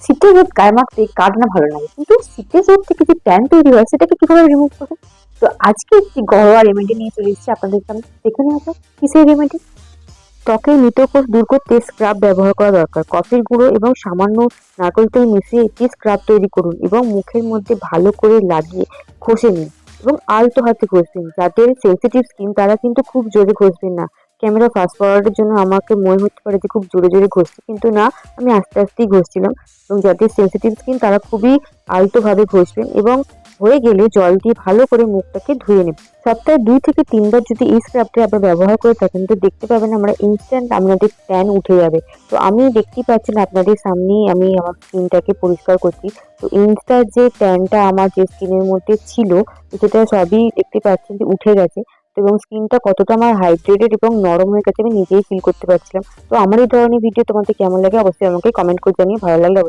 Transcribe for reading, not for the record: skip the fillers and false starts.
শীতের রোদ গায়ে মাখতে কার না ভালো লাগে, কিন্তু শীতের রোদ থেকে যে ট্যান তৈরি হয় সেটাকে কিভাবে রিমুভ করবে? তো আজকে একটি ঘরোয়া রেমেডি নিয়ে চলে এসেছি আপনাদের সামনে। দেখে নেওয়া যাক কি সেই রেমেডি। ত্বকের মৃত কোষ দূর করতে স্ক্রাব ব্যবহার করা দরকার। কফির গুঁড়ো এবং সামান্য নারকেল তেল মিশিয়ে একটি স্ক্রাব তৈরি করুন এবং মুখের মধ্যে ভালো করে লাগিয়ে ঘষে নিন এবং আলতো হাতে ঘষবেন। যাদের সেনসিটিভ স্কিন তারা কিন্তু খুব জোরে ঘষবেন না। ক্যামেরা ফাস্ট ফরওয়ার্ডের জন্য আমাকে মনে হতে পারে যে খুব জোরে জোরে ঘষছি, কিন্তু না, আমি আস্তে আস্তেই ঘষছিলাম। এবং যাদের সেনসিটিভ স্কিন তারা খুবই আলতোভাবে ঘষবেন এবং হয়ে গেলে জল দিয়ে ভালো করে মুখটাকে ধুয়ে নেবেন। সপ্তাহে 2 থেকে 3 বার যদি এই স্ক্রাবটি আপনারা ব্যবহার করে থাকেন তো দেখতে পাবেন আমরা ইনস্ট্যান্ট আপনাদের ট্যান উঠে যাবে। তো আমি দেখতেই পাচ্ছেন আপনাদের সামনেই আমি আমার স্কিনটাকে পরিষ্কার করছি। তো ইনস্ট্যান্ট যে ট্যানটা আমার যে স্কিনের মধ্যে ছিল তো সেটা সবই দেখতে পাচ্ছেন যে উঠে গেছে। তো এবং স্কিনটা কতটা আমার হাইড্রেটেড এবং নরম হয়ে গেছে আমি নিজেই ফিল করতে পারছিলাম। তো আমার এই ধরনের ভিডিও তোমাদের কেমন লাগে অবশ্যই আমাকে কমেন্ট করে জানিয়ে, ভালো লাগলে অবশ্যই